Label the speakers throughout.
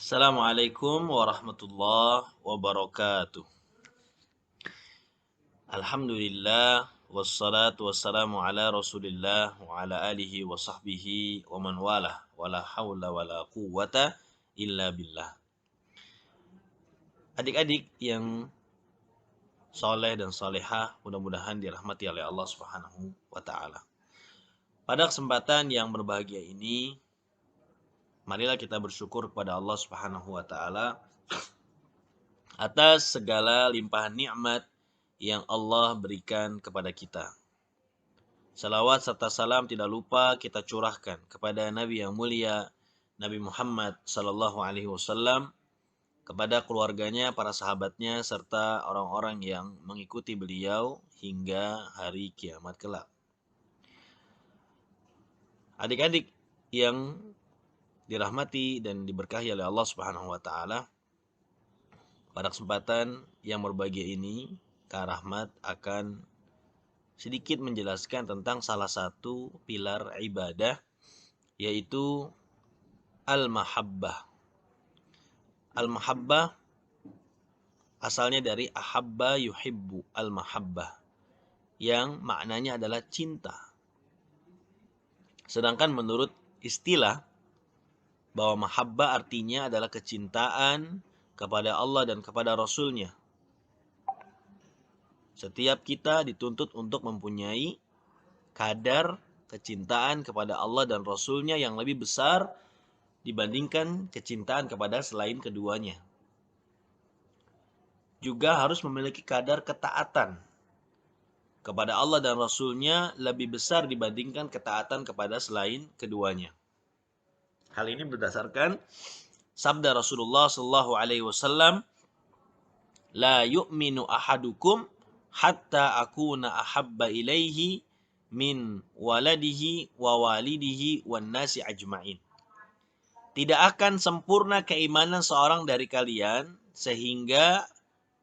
Speaker 1: Assalamualaikum warahmatullahi wabarakatuh. Alhamdulillah wassalatu wassalamu ala Rasulillah wa ala alihi wa sahbihi wa man walah wala haula wala quwwata illa billah. Adik-adik yang soleh dan solehah, mudah-mudahan dirahmati oleh Allah Subhanahu wa taala. Pada kesempatan yang berbahagia ini, marilah kita bersyukur kepada Allah Subhanahu wa taala atas segala limpahan nikmat yang Allah berikan kepada kita. Salawat serta salam tidak lupa kita curahkan kepada Nabi yang mulia, Nabi Muhammad sallallahu alaihi wasallam, kepada keluarganya, para sahabatnya, serta orang-orang yang mengikuti beliau hingga hari kiamat kelak. Adik-adik yang dirahmati dan diberkahi oleh Allah Subhanahu wa taala, pada kesempatan yang berbahagia ini, Kak Rahmat akan sedikit menjelaskan tentang salah satu pilar ibadah, yaitu al-mahabbah. Al-mahabbah asalnya dari ahabba yuhibbu, al-mahabbah, yang maknanya adalah cinta. Sedangkan menurut istilah, bahwa mahabbah artinya adalah kecintaan kepada Allah dan kepada Rasul-Nya. Setiap kita dituntut untuk mempunyai kadar kecintaan kepada Allah dan Rasul-Nya yang lebih besar dibandingkan kecintaan kepada selain keduanya. Juga harus memiliki kadar ketaatan kepada Allah dan Rasul-Nya lebih besar dibandingkan ketaatan kepada selain keduanya. Hal ini berdasarkan sabda Rasulullah sallallahu alaihi wasallam, "La yu'minu ahadukum hatta akuna ahabba ilaihi min waladihi wa walidihi wan nasi ajmain." Tidak akan sempurna keimanan seorang dari kalian sehingga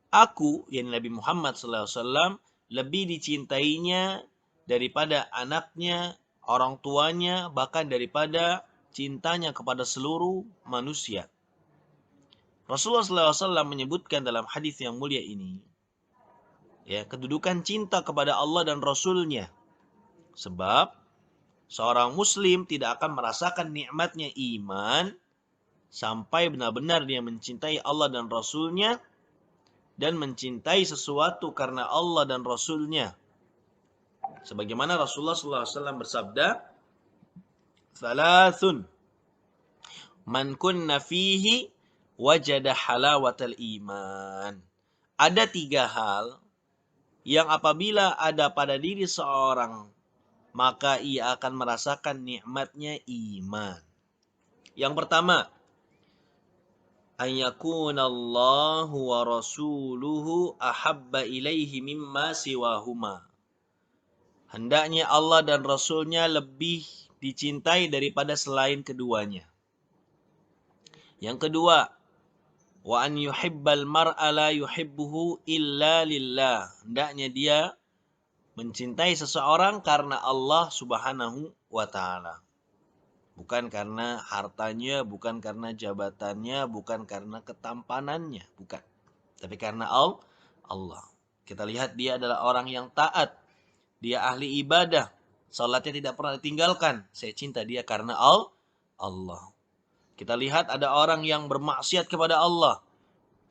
Speaker 1: aku, yang Nabi Muhammad SAW, lebih dicintainya daripada anaknya, orang tuanya, bahkan daripada cintanya kepada seluruh manusia. Rasulullah SAW menyebutkan dalam hadis yang mulia ini, ya, kedudukan cinta kepada Allah dan Rasul-Nya. Sebab seorang muslim tidak akan merasakan nikmatnya iman sampai benar-benar dia mencintai Allah dan Rasul-Nya dan mencintai sesuatu karena Allah dan Rasul-Nya. Sebagaimana Rasulullah SAW bersabda, "Thalathun man kunna fihi wajada halawatal iman." Ada 3 hal yang apabila ada pada diri seorang, maka ia akan merasakan nikmatnya iman. Yang pertama, ayyakunallahu wa rasuluhu ahabba ilaihi mimma siwahuma. Hendaknya Allah dan Rasul-Nya lebih dicintai daripada selain keduanya. Yang kedua, wa an yuhibbal mar'a la yuhibbuhu illa lillah. Hendaknya dia mencintai seseorang karena Allah Subhanahu wa taala. Bukan karena hartanya, bukan karena jabatannya, bukan karena ketampanannya, bukan. Tapi karena Allah. Kita lihat dia adalah orang yang taat. Dia ahli ibadah. Salatnya tidak pernah ditinggalkan. Saya cinta dia karena Allah. Kita lihat ada orang yang bermaksiat kepada Allah,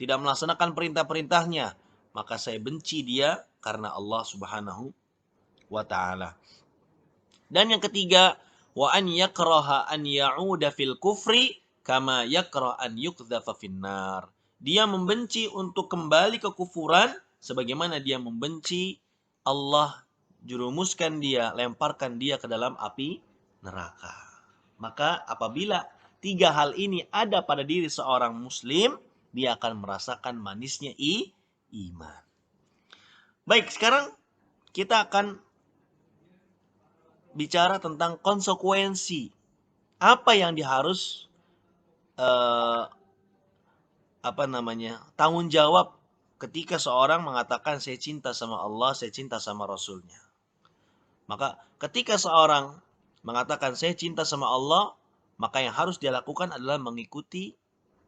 Speaker 1: tidak melaksanakan perintah-perintahnya, maka saya benci dia karena Allah Subhanahu wa taala. Dan yang ketiga, wa an yakraha an ya'uda fil kufri kama yakrah an yuqdhafa finnar. Dia membenci untuk kembali ke kufuran sebagaimana dia membenci Allah jurumuskan dia, lemparkan dia ke dalam api neraka. Maka apabila 3 hal ini ada pada diri seorang muslim, dia akan merasakan manisnya iman. Baik, sekarang kita akan bicara tentang konsekuensi. Apa yang diharus tanggung jawab ketika seorang mengatakan saya cinta sama Allah, saya cinta sama Rasul-Nya. Maka ketika seorang mengatakan saya cinta sama Allah, maka yang harus dia lakukan adalah mengikuti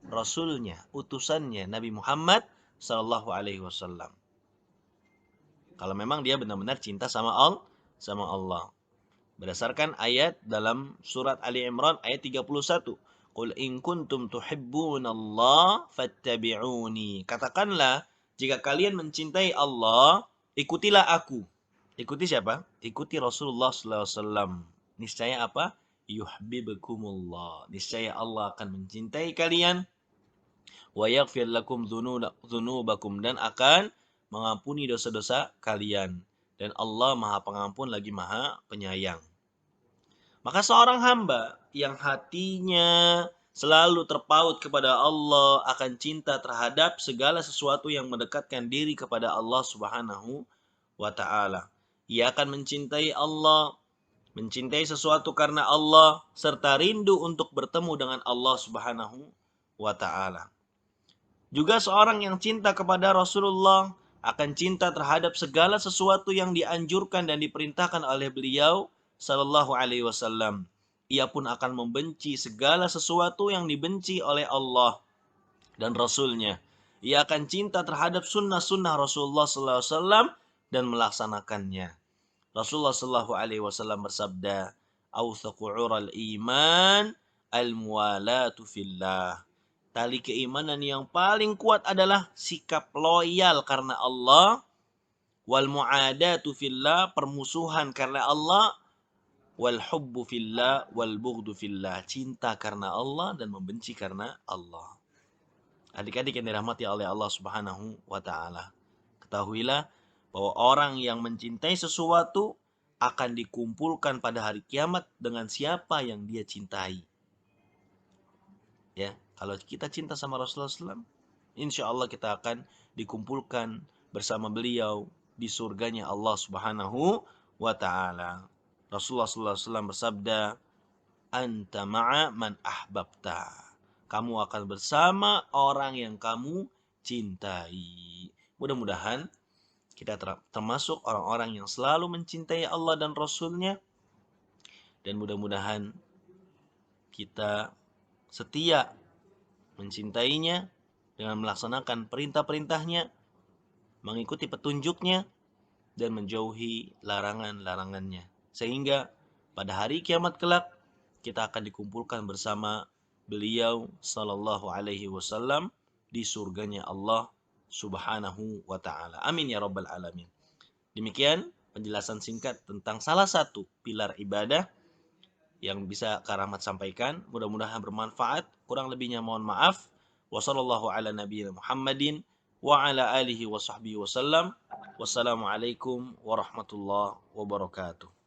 Speaker 1: Rasulnya, utusannya Nabi Muhammad Sallallahu Alaihi Wasallam. Kalau memang dia benar-benar cinta sama Allah. Berdasarkan ayat dalam surat Ali Imran ayat 31. Qul in kuntum tuhibbunallah fattabi'uni. Katakanlah, jika kalian mencintai Allah, ikutilah aku. Ikuti siapa? Ikuti Rasulullah sallallahu alaihi wasallam. Niscaya apa? Yuhibbukumullah. Niscaya Allah akan mencintai kalian wa yaghfir lakum dzunubakum dan akan mengampuni dosa-dosa kalian. Dan Allah Maha Pengampun lagi Maha Penyayang. Maka seorang hamba yang hatinya selalu terpaut kepada Allah akan cinta terhadap segala sesuatu yang mendekatkan diri kepada Allah Subhanahu wa taala. Ia akan mencintai Allah, mencintai sesuatu karena Allah serta rindu untuk bertemu dengan Allah Subhanahu wa taala. Juga seorang yang cinta kepada Rasulullah akan cinta terhadap segala sesuatu yang dianjurkan dan diperintahkan oleh beliau sallallahu alaihi wasallam. Ia pun akan membenci segala sesuatu yang dibenci oleh Allah dan Rasulnya. Ia akan cinta terhadap sunnah-sunnah Rasulullah sallallahu alaihi wasallam dan melaksanakannya. Rasulullah sallallahu alaihi wasallam bersabda, "Awthaqu 'ural iman al-muwalatu fillah." Tali keimanan yang paling kuat adalah sikap loyal karena Allah, wal mu'adatu fillah, permusuhan karena Allah, wal hubbu fillah, wal bughdu fillah, cinta karena Allah dan membenci karena Allah. Adik-adik yang dirahmati oleh Allah Subhanahu wa taala, ketahuilah bahwa orang yang mencintai sesuatu akan dikumpulkan pada hari kiamat dengan siapa yang dia cintai. Ya, kalau kita cinta sama Rasulullah SAW, insya Allah kita akan dikumpulkan bersama beliau di surganya Allah Subhanahu wa taala. Rasulullah SAW bersabda, "Anta ma'a man ahbabta." Kamu akan bersama orang yang kamu cintai. Mudah-mudahan kita termasuk orang-orang yang selalu mencintai Allah dan Rasulnya. Dan mudah-mudahan kita setia mencintainya dengan melaksanakan perintah-perintahnya, mengikuti petunjuknya, dan menjauhi larangan-larangannya. Sehingga pada hari kiamat kelak, kita akan dikumpulkan bersama beliau sallallahu alaihi wasallam di surganya Allah Subhanahu wa ta'ala. Amin ya rabbal alamin. Demikian penjelasan singkat tentang salah satu pilar ibadah yang bisa Kak Rahmat sampaikan. Mudah-mudahan bermanfaat. Kurang lebihnya mohon maaf. Wassallallahu ala nabiyina Muhammadin wa ala alihi wa sahbihi wasallam. Wassalamualaikum warahmatullahi wabarakatuh.